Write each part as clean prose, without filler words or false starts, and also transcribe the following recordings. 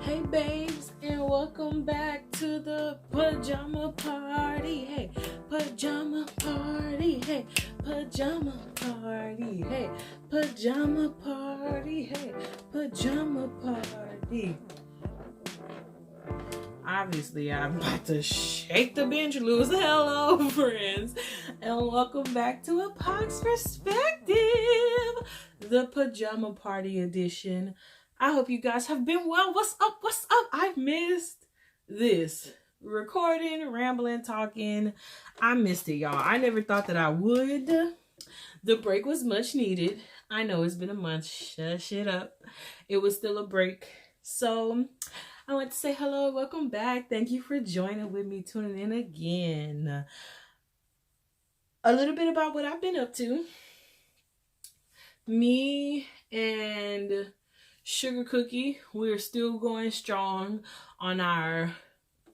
Hey babes, and welcome back to the pajama party. Hey, pajama party. Hey, pajama party. Hey, pajama party. Hey, pajama party. Obviously, I'm about to shake the bench loose. Hello, friends, and welcome back to A Pox Perspective, the pajama party edition. I hope you guys have been well. What's up? What's up? I've missed this recording, rambling, talking. I missed it, y'all. I never thought that I would. The break was much needed. I know it's been a month. Shut it up. It was still a break. So I want to say hello, welcome back. Thank you for joining with me, tuning in again. A little bit about what I've been up to. Me and Sugar Cookie, we're still going strong on our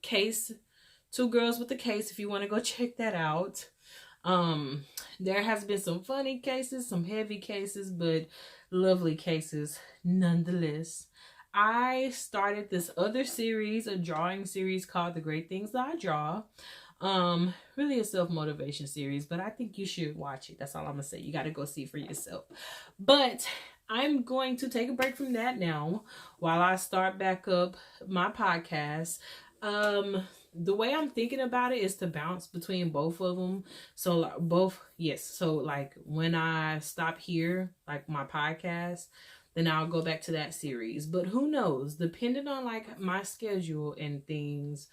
case. Two Girls with a Case, if you want to go check that out. There has been some funny cases, some heavy cases, but lovely cases nonetheless. I started this other series, a drawing series called The Great Things That I Draw. Really a self-motivation series, but I think you should watch it. That's all I'm gonna say. You got to go see for yourself. But I'm going to take a break from that now while I start back up my podcast. The way I'm thinking about it is to bounce between both of them. So like, So like when I stop here, like my podcast, then I'll go back to that series. But who knows? Depending on like my schedule and things,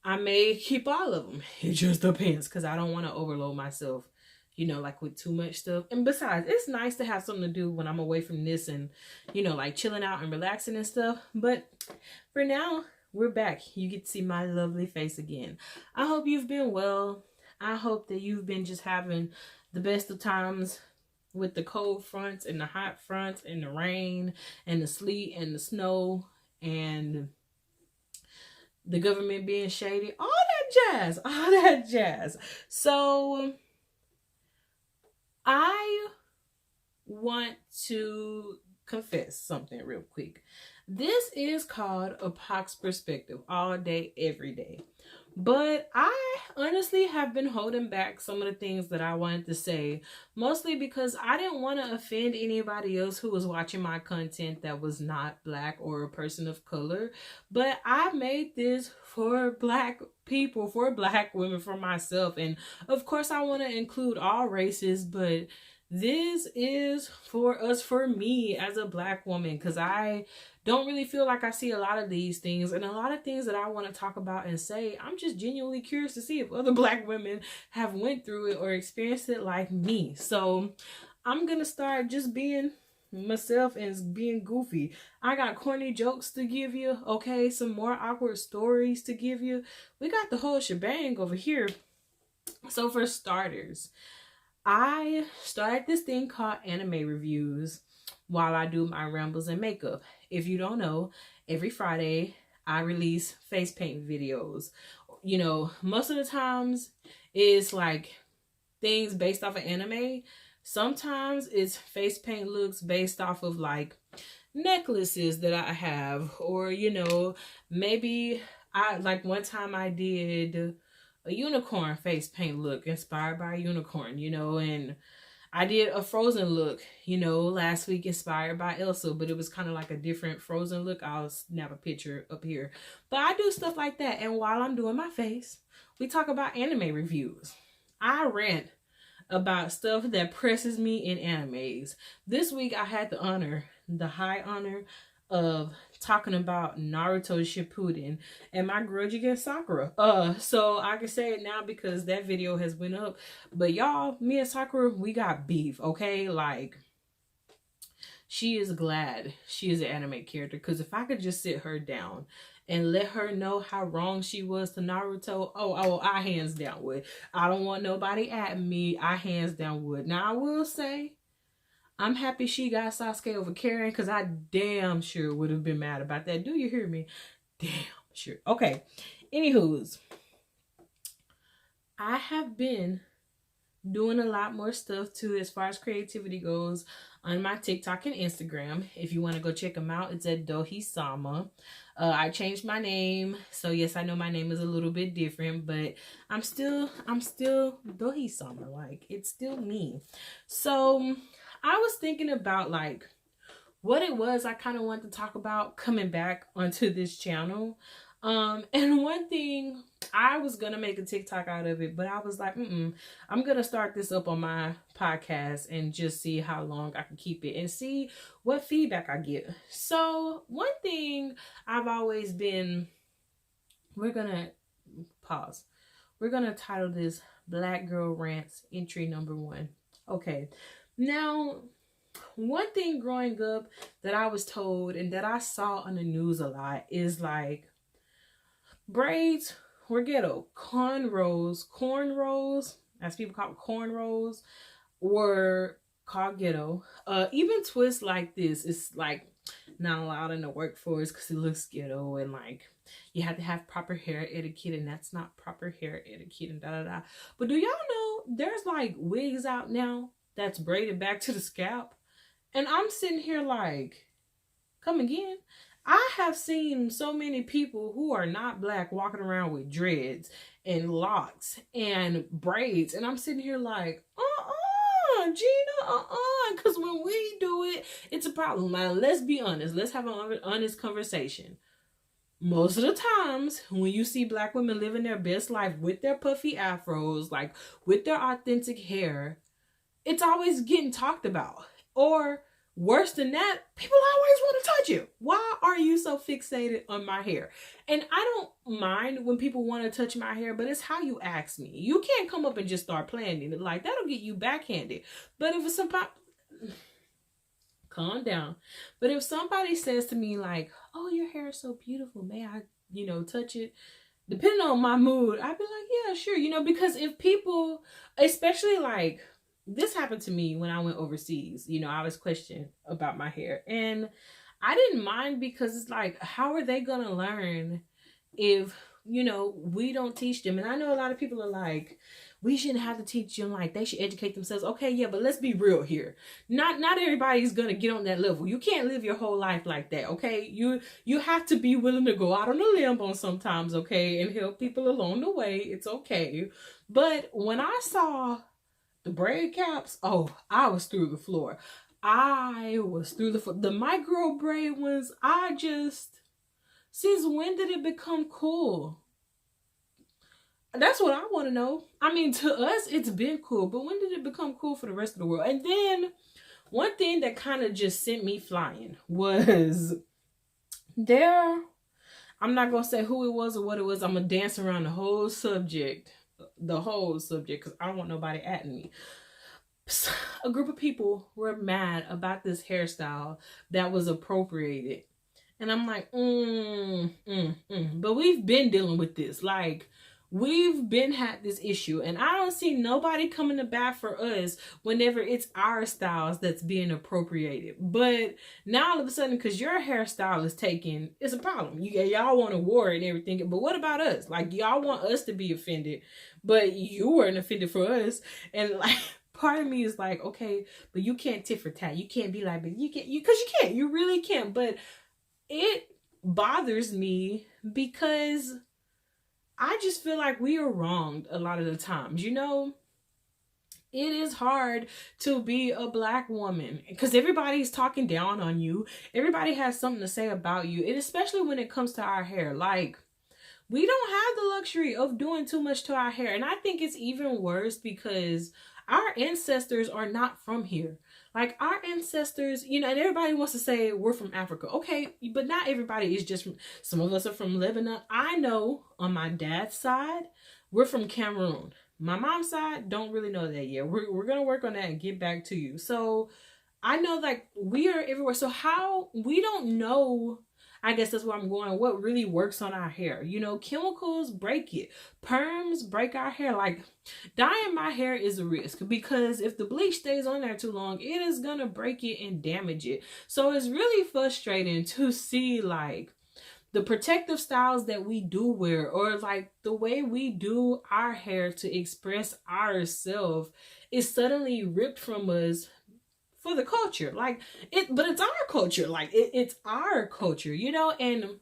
I may keep all of them. It just depends because I don't want to overload myself, like with too much stuff. And besides, it's nice to have something to do when I'm away from this and, like chilling out and relaxing and stuff. But for now, we're back. You get to see my lovely face again. I hope you've been well. I hope that you've been just having the best of times with the cold fronts and the hot fronts and the rain and the sleet and the snow and the government being shady, all that jazz. So I want to confess something real quick. This is called A Pox Perspective, all day, every day. But I honestly have been holding back some of the things that I wanted to say, mostly because I didn't want to offend anybody else who was watching my content that was not Black or a person of color. But I made this for Black people, for Black women, for myself. And of course, I want to include all races, but this is for us, for me as a Black woman, because I don't really feel like I see a lot of these things, and a lot of things that I want to talk about and say, I'm just genuinely curious to see if other Black women have went through it or experienced it like me. So I'm gonna start just being myself and being goofy. I got corny jokes to give you, okay, some more awkward stories to give you. We got the whole shebang over here. So for starters, I started this thing called anime reviews while I do my rambles and makeup. If you don't know, every Friday I release face paint videos. Most of the times it's like things based off of anime. Sometimes it's face paint looks based off of like necklaces that I have, or maybe I like one time I did a unicorn face paint look inspired by a unicorn, and I did a Frozen look, last week inspired by Elsa, but it was kind of like a different Frozen look. I'll snap a picture up here. But I do stuff like that. And while I'm doing my face, we talk about anime reviews. I rant about stuff that presses me in animes. This week I had the high honor of talking about Naruto Shippuden and my grudge against Sakura. So I can say it now because that video has went up. But y'all, me and Sakura, we got beef, okay? Like, she is glad she is an anime character, because if I could just sit her down and let her know how wrong she was to Naruto, I hands down would. I don't want nobody at me. I hands down would. Now I will say, I'm happy she got Sasuke over Karen, because I damn sure would have been mad about that. Do you hear me? Damn sure. Okay. Anywho's, I have been doing a lot more stuff too as far as creativity goes on my TikTok and Instagram. If you want to go check them out, it's at DohiSama. I changed my name, so yes, I know my name is a little bit different, but I'm still DohiSama. Like, it's still me. So I was thinking about like what it was I kind of wanted to talk about coming back onto this channel. And one thing, I was gonna make a TikTok out of it, but I was like, I'm gonna start this up on my podcast and just see how long I can keep it and see what feedback I get. So one thing I've always been, we're gonna pause. We're gonna title this Black Girl Rants Entry Number 1. Okay, now one thing growing up that I was told and that I saw on the news a lot is like, braids were ghetto. Cornrows, as people call it, cornrows, were called ghetto. Even twists like this is like not allowed in the workforce because it looks ghetto, and like you have to have proper hair etiquette, and that's not proper hair etiquette, and da da da. But do y'all know there's like wigs out now that's braided back to the scalp? And I'm sitting here like, come again? I have seen so many people who are not black walking around with dreads and locks and braids. And I'm sitting here like, Gina, because when we do it, it's a problem. Now, let's be honest. Let's have an honest conversation. Most of the times when you see black women living their best life with their puffy afros, like with their authentic hair, it's always getting talked about. Or worse than that, people always want to touch you. Why are you so fixated on my hair? And I don't mind when people want to touch my hair, but it's how you ask me. You can't come up and just start playing it. Like, that'll get you backhanded. But if it's somebody, calm down. But if somebody says to me like, oh, your hair is so beautiful, may I, touch it? Depending on my mood, I'd be like, yeah, sure. Because if people, especially like, this happened to me when I went overseas. I was questioned about my hair, and I didn't mind because it's like, how are they gonna learn if we don't teach them? And I know a lot of people are like, we shouldn't have to teach them, like they should educate themselves. Okay, yeah, but let's be real here. Not everybody's gonna get on that level. You can't live your whole life like that. Okay, you have to be willing to go out on a limb on sometimes, okay, and help people along the way. It's okay. But when I saw the braid caps, oh, I was through the floor. The micro braid ones, since when did it become cool? That's what I want to know. I mean, to us, it's been cool, but when did it become cool for the rest of the world? And then one thing that kind of just sent me flying was I'm not going to say who it was or what it was. I'm going to dance around the whole subject, because I don't want nobody at me. A group of people were mad about this hairstyle that was appropriated. And I'm like, but we've been dealing with this. Like, we've been had this issue, and I don't see nobody coming to bat for us whenever it's our styles that's being appropriated. But now all of a sudden, because your hairstyle is taken, it's a problem. Y'all want a war and everything, but what about us? Like, y'all want us to be offended, but you weren't offended for us. And like, part of me is like, okay, but you can't tit for tat. You can't be like, but because you can't. You really can't. But it bothers me because I just feel like we are wronged a lot of the times. It is hard to be a black woman because everybody's talking down on you. Everybody has something to say about you. And especially when it comes to our hair. Like, we don't have the luxury of doing too much to our hair. And I think it's even worse because our ancestors are not from here. Like, our ancestors, and everybody wants to say we're from Africa. Okay, but not everybody is just from, some of us are from Lebanon. I know on my dad's side, we're from Cameroon. My mom's side, don't really know that yet. We're going to work on that and get back to you. So I know, like, we are everywhere. So how, we don't know, I guess that's where I'm going, what really works on our hair. Chemicals break it. Perms break our hair. Like, dyeing my hair is a risk because if the bleach stays on there too long, it is going to break it and damage it. So it's really frustrating to see, like, the protective styles that we do wear, or like the way we do our hair to express ourselves, is suddenly ripped from us for the culture. Like but it's our culture. Like it's our culture, you know. And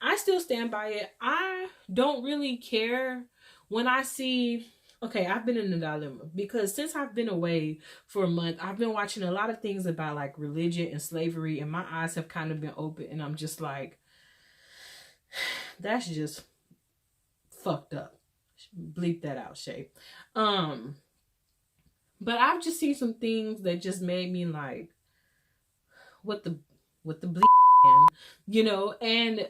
I still stand by it. I don't really care when I see. Okay, I've been in a dilemma because since I've been away for a month, I've been watching a lot of things about like religion and slavery, and my eyes have kind of been open, and I'm just like, that's just fucked up. Bleep that out, Shay. But I've just seen some things that just made me like, what the bleep, you know. And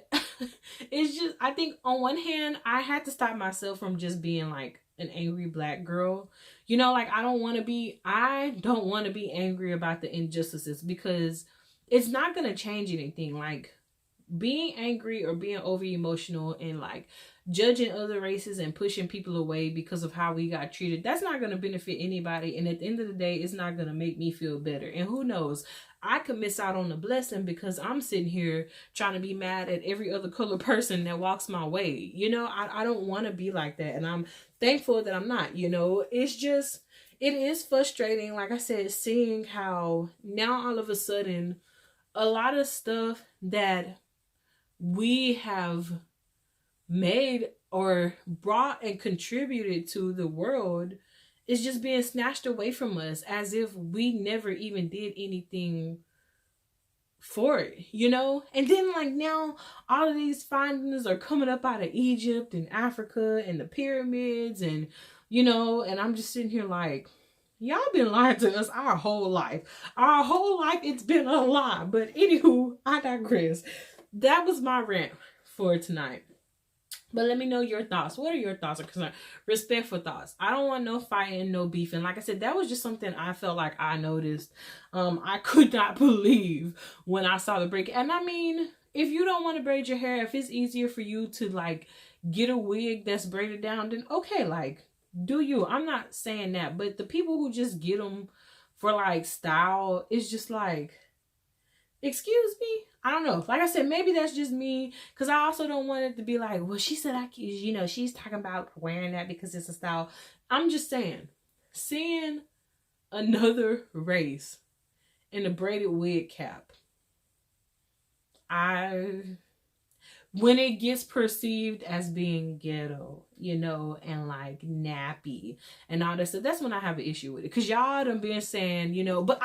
it's just, I think on one hand, I had to stop myself from just being like an angry black girl, you know. Like I don't want to be angry about the injustices, because it's not going to change anything. Like being angry or being over emotional and like judging other races and pushing people away because of how we got treated, that's not going to benefit anybody. And at the end of the day, it's not going to make me feel better. And who knows, I could miss out on the blessing because I'm sitting here trying to be mad at every other color person that walks my way. You know, I don't want to be like that. And I'm thankful that I'm not, you know. It's just, it is frustrating, like I said, seeing how now all of a sudden a lot of stuff that we have made or brought and contributed to the world is just being snatched away from us, as if we never even did anything for it, you know. And then like now all of these findings are coming up out of Egypt and Africa and the pyramids, and you know, and I'm just sitting here like, y'all been lying to us our whole life. It's been a lie. But anywho, I digress. That was my rant for tonight. But let me know your thoughts. What are your thoughts or concerns? Respectful thoughts. I don't want no fighting, no beefing. Like I said, that was just something I felt like I noticed. I could not believe when I saw the break. And I mean, if you don't want to braid your hair, if it's easier for you to like get a wig that's braided down, then okay, like do you. I'm not saying that. But the people who just get them for like style, it's just like, excuse me. I don't know. Like I said, maybe that's just me, because I also don't want it to be like, well, she said you know, she's talking about wearing that because it's a style. I'm just saying, seeing another race in a braided wig cap, when it gets perceived as being ghetto, you know, and like nappy and all that stuff, that's when I have an issue with it. Because y'all done been saying, you know, but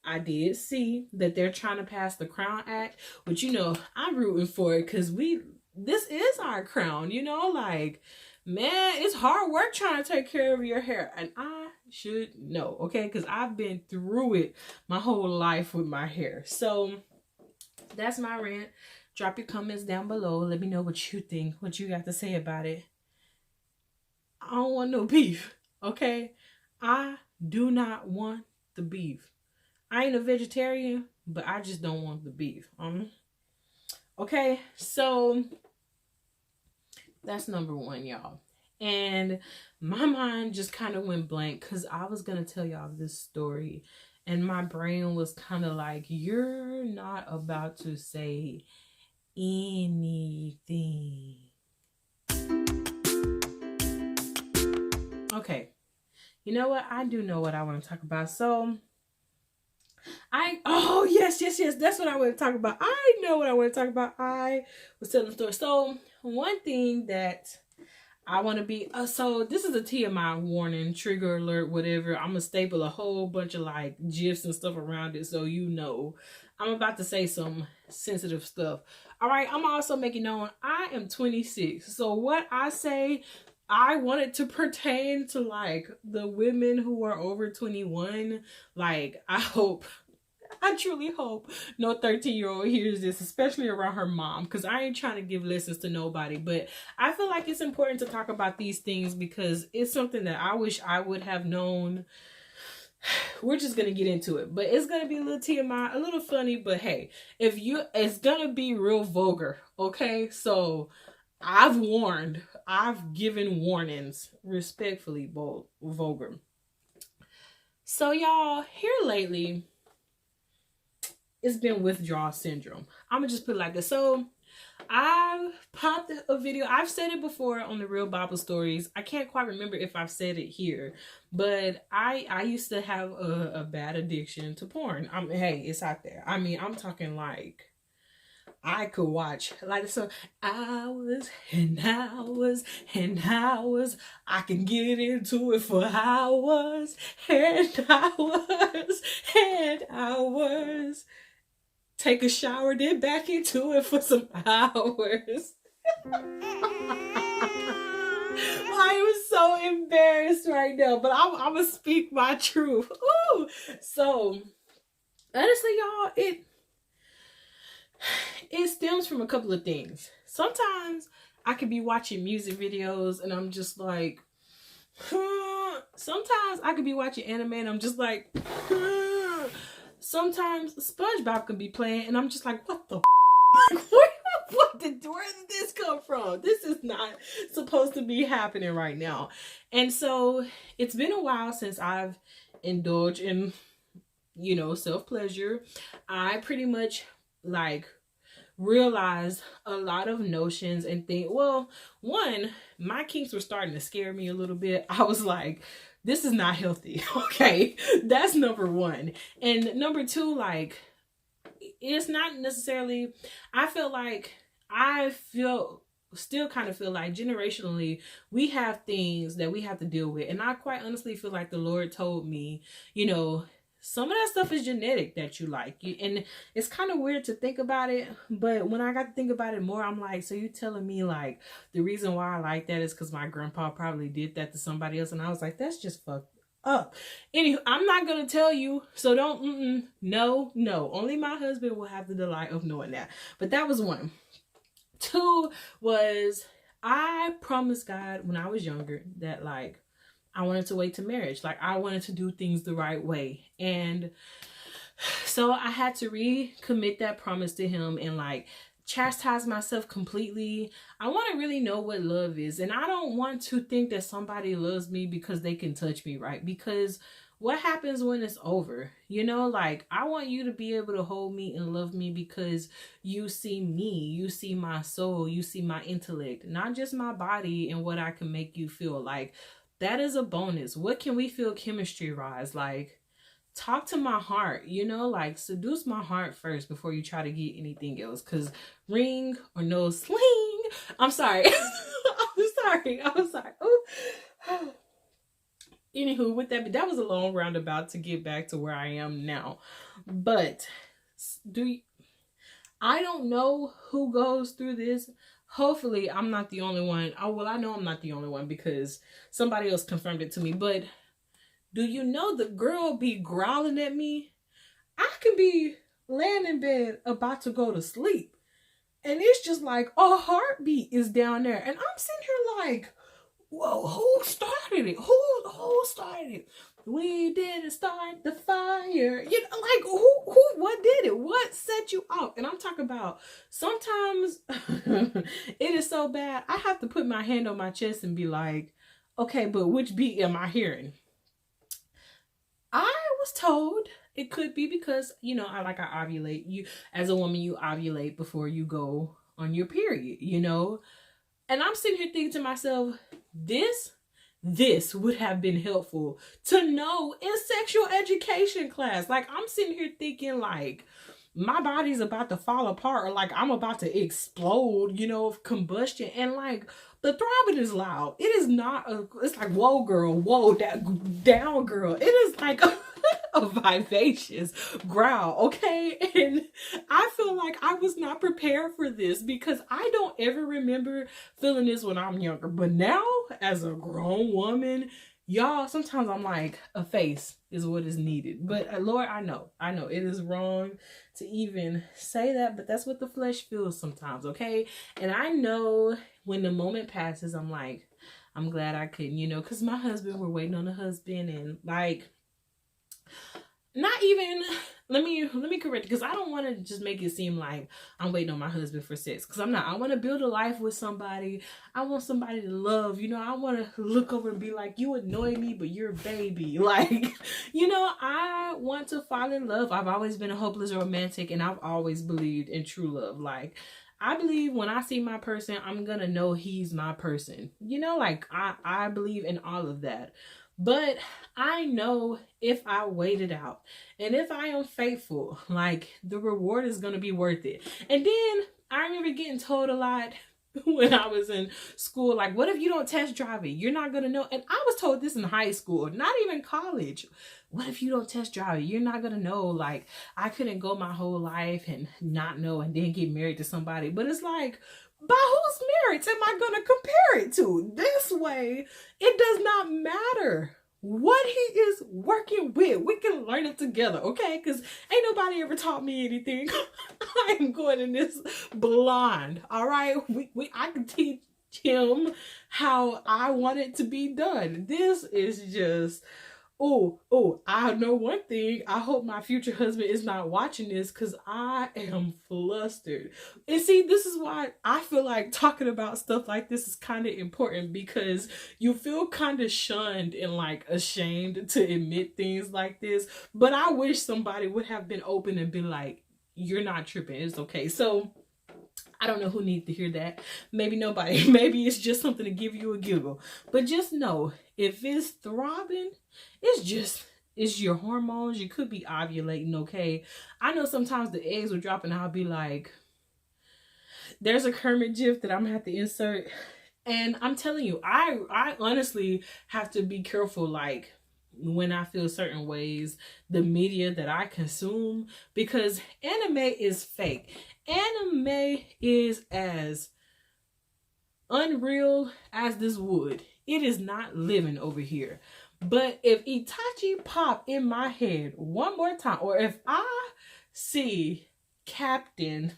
I did see that they're trying to pass the Crown Act, but you know, I'm rooting for it because this is our crown, you know. Like, man, it's hard work trying to take care of your hair, and I should know, okay, because I've been through it my whole life with my hair. So that's my rant. Drop your comments down below. Let me know what you think, what you got to say about it. I don't want no beef, okay? I do not want the beef. I ain't a vegetarian, but I just don't want the beef. Okay, so that's number one, y'all. And my mind just kind of went blank because I was going to tell y'all this story. And my brain was kind of like, you're not about to say anything. Okay, you know what? I do know what I want to talk about. So yes, that's what I want to talk about. I know what I want to talk about. I was telling the story. So one thing that I want to be, so this is a TMI warning, trigger alert, whatever. I'm gonna staple a whole bunch of like GIFs and stuff around it, so you know I'm about to say some sensitive stuff. All right, I'm also making known I am 26, so what I say, I want it to pertain to like the women who are over 21. Like, I truly hope no 13-year-old hears this, especially around her mom, because I ain't trying to give lessons to nobody. But I feel like it's important to talk about these things because it's something that I wish I would have known. We're just going to get into it. But it's going to be a little TMI, a little funny. But hey, it's going to be real vulgar, okay? So I've given warnings, respectfully vulgar. So y'all, here lately, it's been withdrawal syndrome. I'm gonna just put it like this. So I've popped a video. I've said it before on the Real Bible Stories. I can't quite remember if I've said it here, but I used to have a bad addiction to porn. Hey, it's out there. I mean, I'm talking like I could watch like so hours and hours and hours. I can get into it for hours and hours and hours. Take a shower, then back into it for some hours. I am so embarrassed right now, but I'm gonna speak my truth. Ooh. So honestly, y'all, it stems from a couple of things. Sometimes I could be watching music videos and I'm just like, sometimes I could be watching anime and I'm just like, sometimes SpongeBob could be playing and I'm just like, what the where did this come from? This is not supposed to be happening right now. And so it's been a while since I've indulged in, you know, self-pleasure. I pretty much like realized a lot of notions and think, well, one, my kinks were starting to scare me a little bit. I was like, this is not healthy. Okay, that's number one. And number two, like, it's not necessarily, I still kind of feel like generationally we have things that we have to deal with. And I quite honestly feel like the Lord told me, you know, some of that stuff is genetic that you like. And it's kind of weird to think about it. But when I got to think about it more, I'm like, so you telling me like the reason why I like that is because my grandpa probably did that to somebody else. And I was like, that's just fucked up. Anywho, I'm not going to tell you. So don't, no. Only my husband will have the delight of knowing that. But that was one. Two was I promised God when I was younger that like I wanted to wait to marriage. Like I wanted to do things the right way. And so I had to recommit that promise to him and like chastise myself completely. I want to really know what love is. And I don't want to think that somebody loves me because they can touch me, right? Because what happens when it's over? You know, like I want you to be able to hold me and love me because you see me, you see my soul, you see my intellect, not just my body and what I can make you feel. Like that is a bonus. What can we feel chemistry-wise? Like talk to my heart, you know, like seduce my heart first before you try to get anything else. Cause ring or no sling. I'm sorry. I'm sorry. Ooh. Anywho, with that was a long roundabout to get back to where I am now. But I don't know who goes through this. Hopefully I'm not the only one. Oh, well, I know I'm not the only one because somebody else confirmed it to me. But do you know the girl be growling at me? I can be laying in bed about to go to sleep. And it's just like a heartbeat is down there. And I'm sitting here like, whoa, who started it? Who started it? We didn't start the fire. You know, like who, what did it? What set you off? And I'm talking about sometimes it is so bad. I have to put my hand on my chest and be like, okay, but which beat am I hearing? I was told it could be because, you know, I ovulate. You, as a woman, you ovulate before you go on your period, you know? And I'm sitting here thinking to myself, this would have been helpful to know in sexual education class. Like, I'm sitting here thinking, like, my body's about to fall apart or, like, I'm about to explode, you know, of combustion. And, like, the throbbing is loud. It is not it's like, whoa, girl, whoa, down, girl. It is like a vivacious growl, okay? And I feel like I was not prepared for this because I don't ever remember feeling this when I'm younger. But now, as a grown woman, y'all, sometimes I'm like, a face is what is needed. But Lord, I know it is wrong to even say that, but that's what the flesh feels sometimes, okay? And I know when the moment passes, I'm like, I'm glad I couldn't, you know, because my husband, we're waiting on a husband, and like, not even, let me correct, because I don't want to just make it seem like I'm waiting on my husband for sex, because I'm not. I want to build a life with somebody. I want somebody to love, you know. I want to look over and be like, you annoy me, but you're a baby. Like, you know, I want to fall in love. I've always been a hopeless romantic, and I've always believed in true love. Like, I believe when I see my person, I'm gonna know he's my person. You know, like I believe in all of that. But I know if I wait it out and if I am faithful, like the reward is gonna be worth it. And then I remember getting told a lot when I was in school, like, what if you don't test drive it? You're not gonna know. And I was told this in high school, not even college. What if you don't test drive it? You're not gonna know. Like, I couldn't go my whole life and not know and then get married to somebody. But it's like, by whose merits am I gonna compare it to? This way, it does not matter what he is working with. We can learn it together, okay? Because ain't nobody ever taught me anything. I am going in this blind, all right? I can teach him how I want it to be done. This is just... Oh, I know one thing. I hope my future husband is not watching this because I am flustered. And see, this is why I feel like talking about stuff like this is kind of important, because you feel kind of shunned and like ashamed to admit things like this. But I wish somebody would have been open and been like, you're not tripping. It's okay. So I don't know who needs to hear that. Maybe nobody. Maybe it's just something to give you a giggle. But just know, if it's throbbing, it's your hormones. You could be ovulating, okay? I know sometimes the eggs will drop and I'll be like, there's a Kermit gif that I'm going to have to insert. And I'm telling you, I honestly have to be careful, like, when I feel certain ways, the media that I consume, because anime is fake. Anime is as unreal as this wood. It is not living over here. But if Itachi pop in my head one more time, or if I see Captain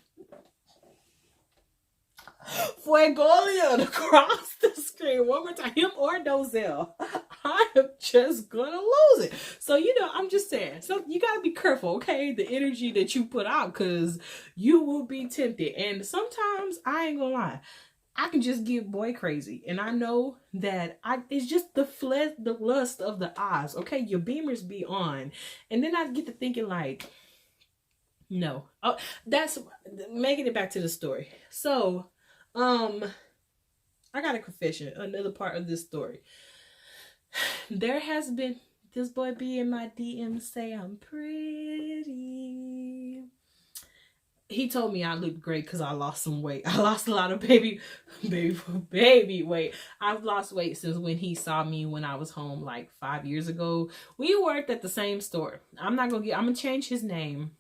Fuegoleon across the screen one more time, him or Dozell, I am just gonna lose it. So, you know, I'm just saying, so you gotta be careful, okay? The energy that you put out, because you will be tempted. And sometimes, I ain't gonna lie, I can just get boy crazy. And I know that it's just the lust of the eyes, okay? Your beamers be on. And then I get to thinking like, no. Oh, that's making it back to the story. So, I got a confession, another part of this story. There has been this boy be in my DM say I'm pretty. He told me I looked great because I lost some weight. I lost a lot of baby weight. I've lost weight since when he saw me when I was home like 5 years ago. We worked at the same store. I'm gonna change his name.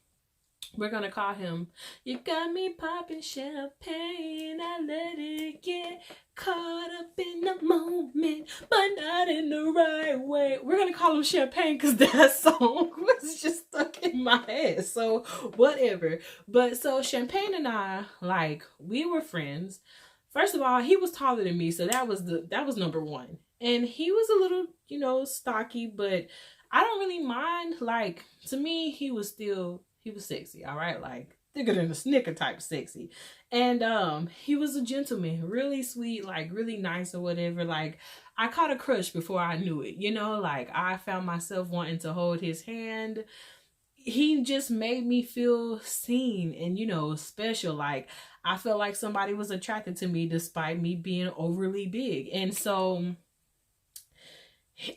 We're gonna call him, you got me popping champagne. I let it get caught up in the moment, but not in the right way. We're gonna call him Champagne because that song was just stuck in my head. So whatever. But so Champagne and I, like, we were friends. First of all, he was taller than me, so that was number one. And he was a little, you know, stocky, but I don't really mind. Like, to me, he was sexy, all right? Like, thicker than a Snicker type sexy. And he was a gentleman, really sweet, like really nice or whatever. Like, I caught a crush before I knew it, you know? Like, I found myself wanting to hold his hand. He just made me feel seen and, you know, special. Like, I felt like somebody was attracted to me despite me being overly big. And so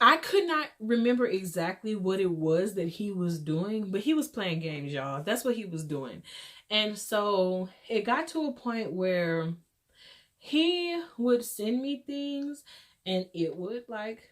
I could not remember exactly what it was that he was doing, but he was playing games, y'all. That's what he was doing. And so it got to a point where he would send me things and it would like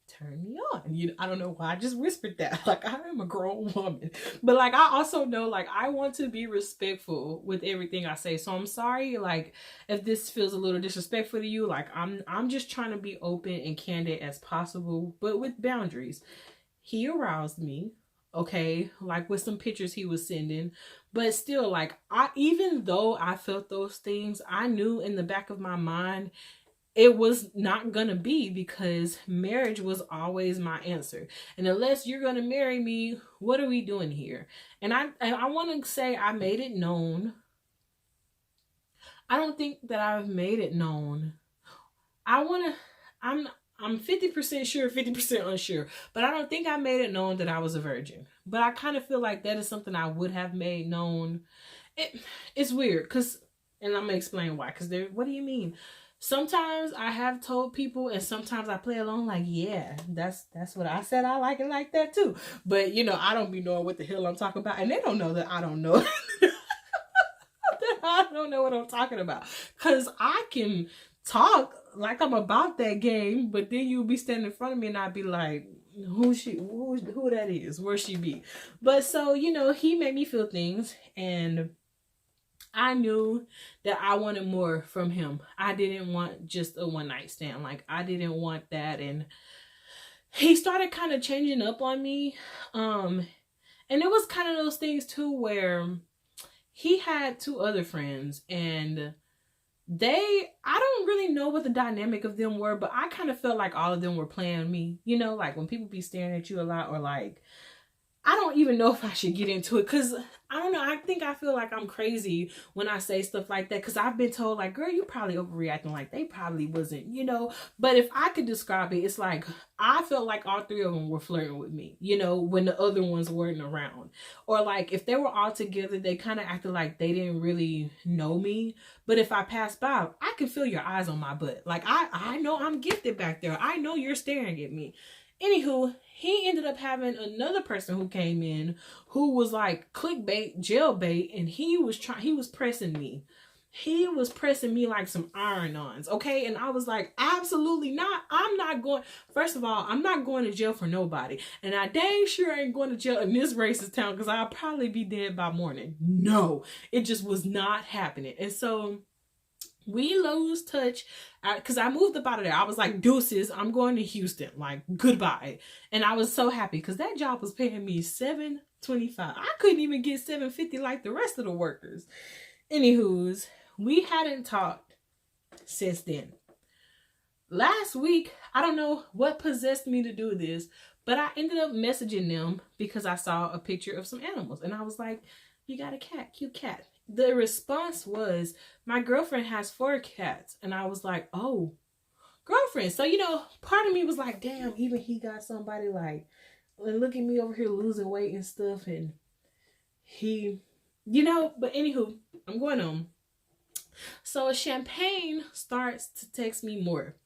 turn me on. You know, I don't know why I just whispered that. Like, I am a grown woman. But like, I also know, like, I want to be respectful with everything I say. So I'm sorry, like, if this feels a little disrespectful to you. Like, I'm just trying to be open and candid as possible, but with boundaries. He aroused me, okay, like with some pictures he was sending. But still, like, even though I felt those things, I knew in the back of my mind it was not gonna be, because marriage was always my answer. And unless you're gonna marry me, what are we doing here? And I want to say I made it known. I don't think that I've made it known. I'm 50% sure, 50% unsure, but I don't think I made it known that I was a virgin. But I kind of feel like that is something I would have made known. It's weird because And I'm gonna explain why. Because they're, what do you mean? Sometimes I have told people, and sometimes I play along like, yeah, that's what I said. I like it like that too. But you know, I don't be knowing what the hell I'm talking about, and they don't know that I don't know. I don't know what I'm talking about. Cause I can talk like I'm about that game, but then you'll be standing in front of me and I'd be like, who that is, where she be. But so, you know, he made me feel things, and I knew that I wanted more from him. I didn't want just a one night stand. Like, I didn't want that. And he started kind of changing up on me. And it was kind of those things too where he had two other friends, and I don't really know what the dynamic of them were, but I kind of felt like all of them were playing me. You know, like when people be staring at you a lot, or like, I don't even know if I should get into it, because I don't know. I think I feel like I'm crazy when I say stuff like that, because I've been told like, girl, you probably overreacting, like they probably wasn't, you know. But if I could describe it, it's like I felt like all three of them were flirting with me, you know, when the other ones weren't around. Or like if they were all together, they kind of acted like they didn't really know me. But if I passed by, I can feel your eyes on my butt. Like I know I'm gifted back there. I know you're staring at me. Anywho, he ended up having another person who came in who was like clickbait, jailbait, and he was pressing me. He was pressing me like some iron-ons, okay? And I was like, absolutely not. I'm not going, first of all, I'm not going to jail for nobody. And I dang sure ain't going to jail in this racist town, because I'll probably be dead by morning. No, it just was not happening. And so we lose touch, because I moved up out of there. I was like, deuces, I'm going to Houston, like goodbye. And I was so happy because that job was paying me $7.25. I couldn't even get $7.50 like the rest of the workers. Anywho's, we hadn't talked since then. Last week, I don't know what possessed me to do this, but I ended up messaging them because I saw a picture of some animals, and I was like, you got a cat, cute cat. The response was, my girlfriend has 4 cats. And I was like, oh, girlfriend. So, you know, part of me was like, damn, even he got somebody, like, and look at me over here losing weight and stuff. And he, you know, but anywho, I'm going on. So Champagne starts to text me more.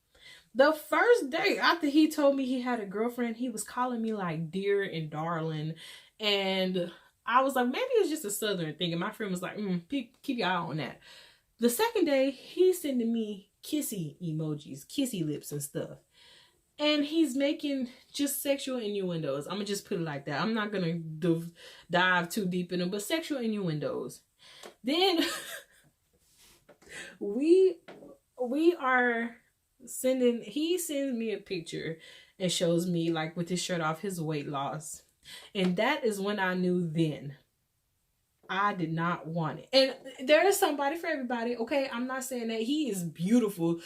The first day after he told me he had a girlfriend, he was calling me like dear and darling. And I was like, maybe it's just a southern thing. And my friend was like, keep your eye on that. The second day, he's sending me kissy emojis, kissy lips and stuff. And he's making just sexual innuendos. I'm going to just put it like that. I'm not going to dive too deep in them, but sexual innuendos. Then we are sending, he sends me a picture and shows me like with his shirt off, his weight loss. And that is when I knew then I did not want it. And there is somebody for everybody, okay? I'm not saying that he is beautiful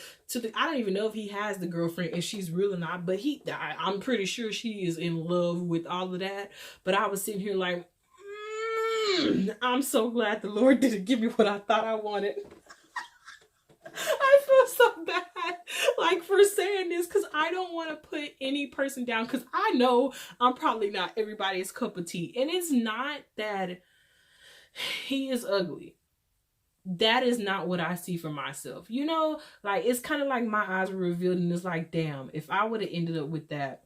I don't even know if he has the girlfriend, if she's real or not, but I'm pretty sure she is in love with all of that. But I was sitting here like, I'm so glad the Lord didn't give me what I thought I wanted. I feel so bad, like, for saying this, because I don't want to put any person down, because I know I'm probably not everybody's cup of tea. And it's not that he is ugly. That is not what I see for myself. You know, like, it's kind of like my eyes were revealed, and it's like, damn, if I would have ended up with that.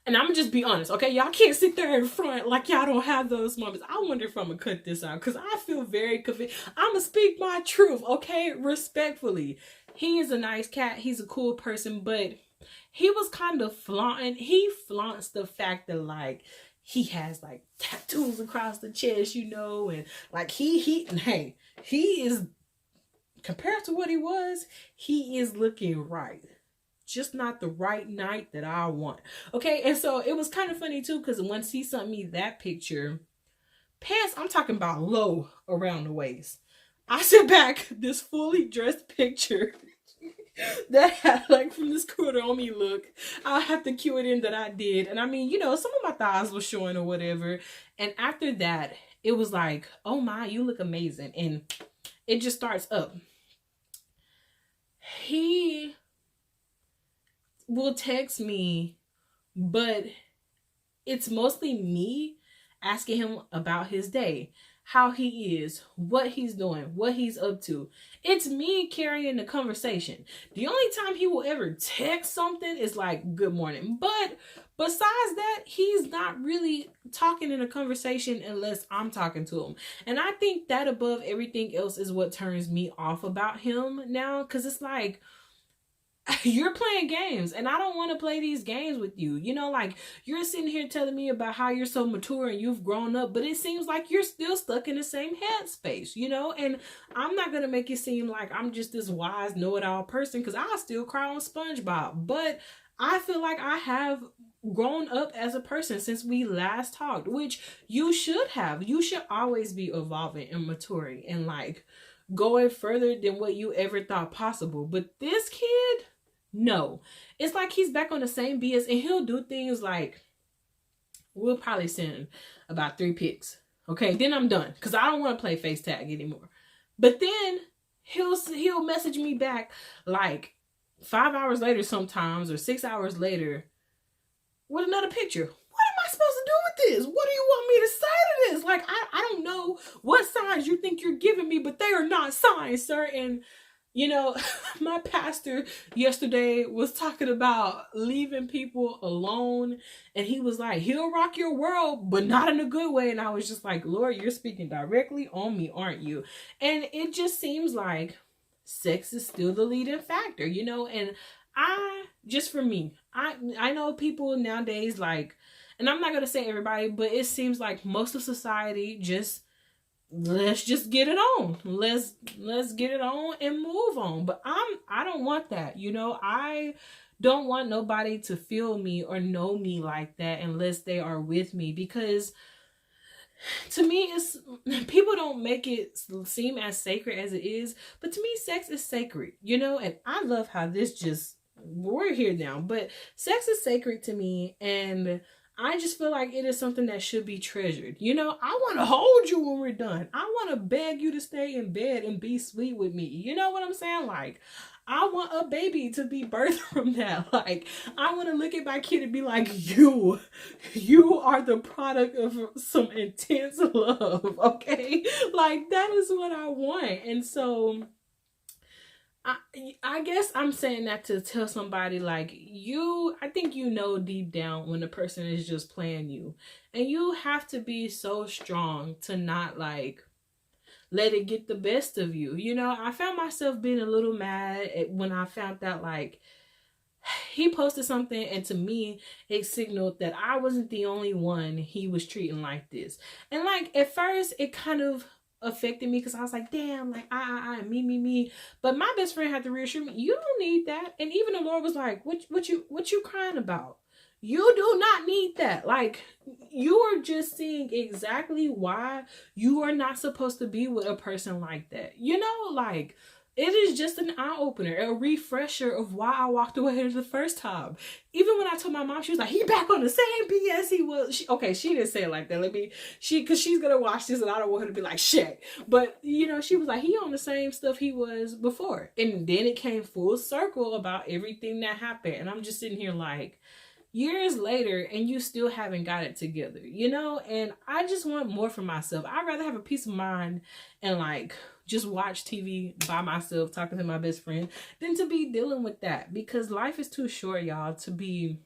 And I'm gonna just be honest, okay? Y'all can't sit there in front like y'all don't have those moments. I wonder if I'm gonna cut this out, because I feel very convinced. I'm gonna speak my truth, okay? Respectfully. He is a nice cat. He's a cool person, but he was kind of flaunting. He flaunts the fact that, like, he has, like, tattoos across the chest, you know, and, like, he is, compared to what he was, he is looking right. Just not the right night that I want. Okay, and so it was kind of funny too, because once he sent me that picture, pants, I'm talking about low around the waist. I sent back this fully dressed picture that had, like, from this quarter on me look. I'll have to cue it in that I did. And I mean, you know, some of my thighs were showing or whatever. And after that, it was like, oh my, you look amazing. And it just starts up. He will text me, but it's mostly me asking him about his day. how he is, what he's doing, what he's up to. It's me carrying the conversation. The only time he will ever text something is like good morning. But besides that, he's not really talking in a conversation unless I'm talking to him. And I think that above everything else is what turns me off about him now. Because it's like, you're playing games and I don't want to play these games with you. You know, like you're sitting here telling me about how you're so mature and you've grown up, but it seems like you're still stuck in the same headspace, you know? And I'm not going to make it seem like I'm just this wise know-it-all person, because I still cry on SpongeBob. But I feel like I have grown up as a person since we last talked, which you should have. You should always be evolving and maturing and like going further than what you ever thought possible. But this kid, no. It's like he's back on the same BS, and he'll do things like, we'll probably send about 3 pics. Okay, then I'm done because I don't want to play face tag anymore. But then he'll message me back like 5 hours later sometimes, or 6 hours later, with another picture. What am I supposed to do with this? What do you want me to say to this? Like, I don't know what signs you think you're giving me, but they are not signs, sir. And you know, my pastor yesterday was talking about leaving people alone. And he was like, he'll rock your world, but not in a good way. And I was just like, Lord, you're speaking directly on me, aren't you? And it just seems like sex is still the leading factor, you know? And for me, I know people nowadays, like, and I'm not going to say everybody, but it seems like most of society let's just get it on. Let's get it on and move on. But I don't want that. You know, I don't want nobody to feel me or know me like that unless they are with me, because to me, it's, people don't make it seem as sacred as it is, but to me, sex is sacred, you know. And I love how we're here now, but sex is sacred to me, and I just feel like it is something that should be treasured. You know, I want to hold you when we're done. I want to beg you to stay in bed and be sweet with me. You know what I'm saying? Like, I want a baby to be birthed from that. Like, I want to look at my kid and be like, you are the product of some intense love, okay? Like, that is what I want. And so I guess I'm saying that to tell somebody, like, I think you know deep down when the person is just playing you. And you have to be so strong to not, like, let it get the best of you. You know, I found myself being a little mad when I found out, like, he posted something, and to me, it signaled that I wasn't the only one he was treating like this. And, like, at first, it kind of affected me because I was like, damn, like, me. But my best friend had to reassure me, you don't need that. And even the Lord was like, what you crying about? You do not need that. Like, you are just seeing exactly why you are not supposed to be with a person like that. You know, like, it is just an eye-opener, a refresher of why I walked away the first time. Even when I told my mom, she was like, he back on the same BS he was. She didn't say it like that. Because she's going to watch this and I don't want her to be like, shit. But, you know, she was like, he on the same stuff he was before. And then it came full circle about everything that happened. And I'm just sitting here like, years later, and you still haven't got it together, you know? And I just want more for myself. I'd rather have a peace of mind and, like, just watch TV by myself, talking to my best friend, than to be dealing with that. Because life is too short, y'all, to be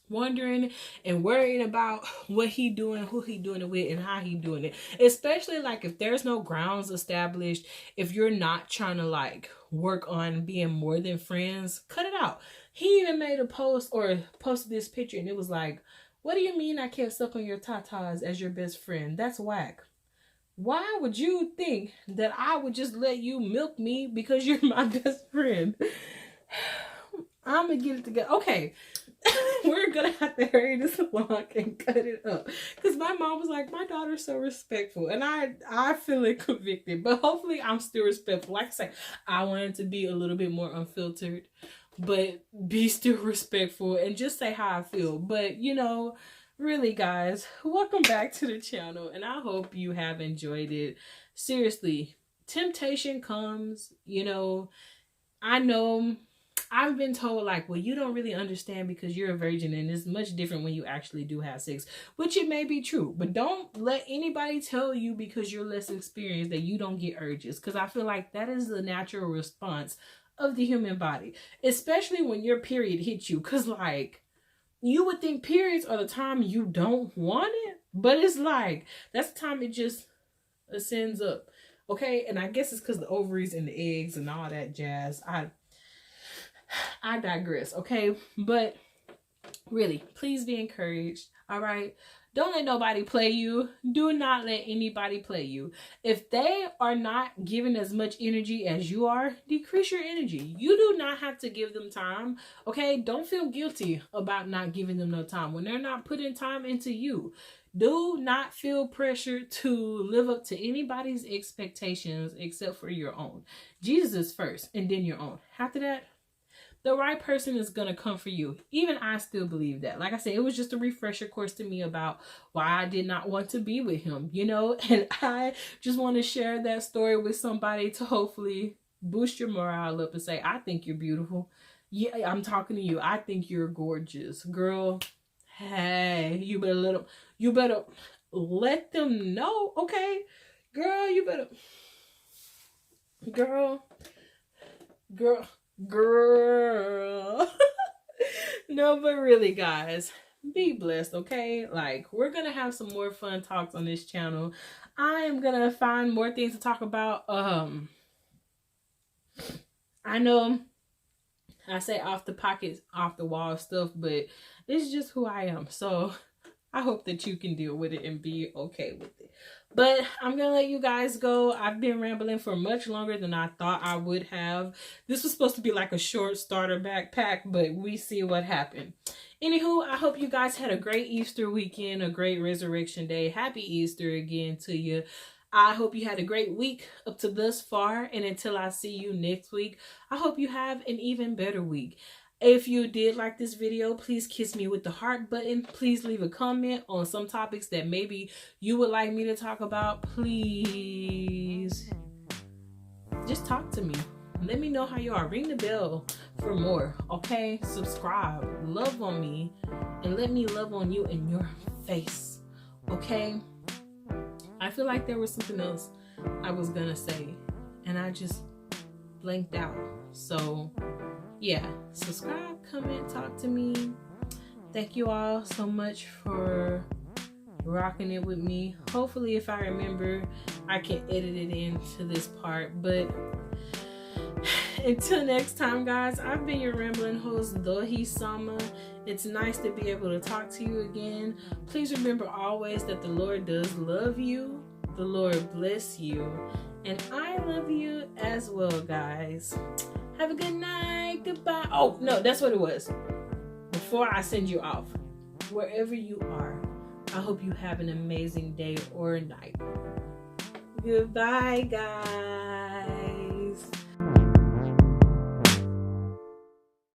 wondering and worrying about what he doing, who he doing it with, and how he doing it. Especially, like, if there's no grounds established, if you're not trying to, like, work on being more than friends, cut it out. He even made a post or posted this picture, and it was like, what do you mean I can't suck on your tatas as your best friend? That's whack. Why would you think that I would just let you milk me because you're my best friend? I'm going to get it together. Okay. We're going to have to hurry this along and cut it up. Because my mom was like, my daughter's so respectful. And I feel it convicted. But hopefully I'm still respectful. Like I say, I wanted to be a little bit more unfiltered. But be still respectful and just say how I feel. But, you know, really, guys, welcome back to the channel. And I hope you have enjoyed it. Seriously, temptation comes, you know. I know I've been told like, well, you don't really understand because you're a virgin and it's much different when you actually do have sex, which it may be true, but don't let anybody tell you because you're less experienced that you don't get urges, because I feel like that is the natural response of the human body, especially when your period hits you, because like you would think periods are the time you don't want it, but it's like that's the time it just ascends up. Okay, and I guess it's because the ovaries and the eggs and all that jazz. I digress, okay? But really, please be encouraged, all right? Don't let nobody play you. Do not let anybody play you. If they are not giving as much energy as you are, decrease your energy. You do not have to give them time, okay? Don't feel guilty about not giving them no time when they're not putting time into you. Do not feel pressure to live up to anybody's expectations except for your own. Jesus is first and then your own. After that, the right person is going to come for you. Even I still believe that. Like I said, it was just a refresher course to me about why I did not want to be with him, you know? And I just want to share that story with somebody to hopefully boost your morale up and say, I think you're beautiful. Yeah, I'm talking to you. I think you're gorgeous. Girl, hey, you better let them know, okay? Girl, you better... Girl. No, but really, guys, be blessed, okay? Like, we're gonna have some more fun talks on this channel. I am gonna find more things to talk about. I know I say off the pocket, off the wall stuff, but it's just who I am. So I hope that you can deal with it and be okay with it. But I'm going to let you guys go. I've been rambling for much longer than I thought I would have. This was supposed to be like a short starter backpack, but we see what happened. Anywho, I hope you guys had a great Easter weekend, a great Resurrection Day. Happy Easter again to you. I hope you had a great week up to thus far. And until I see you next week, I hope you have an even better week. If you did like this video, please kiss me with the heart button. Please leave a comment on some topics that maybe you would like me to talk about. Please just talk to me. Let me know how you are. Ring the bell for more, okay? Subscribe, love on me, and let me love on you in your face, okay? I feel like there was something else I was gonna say, and I just blanked out. So yeah, subscribe, comment, talk to me. Thank you all so much for rocking it with me. Hopefully, if I remember, I can edit it into this part. But until next time, guys, I've been your rambling host, DohiSama. It's nice to be able to talk to you again. Please remember always that the Lord does love you. The Lord bless you. And I love you as well, guys. Have a good night. Goodbye. Oh, no, that's what it was. Before I send you off, wherever you are, I hope you have an amazing day or night. Goodbye, guys.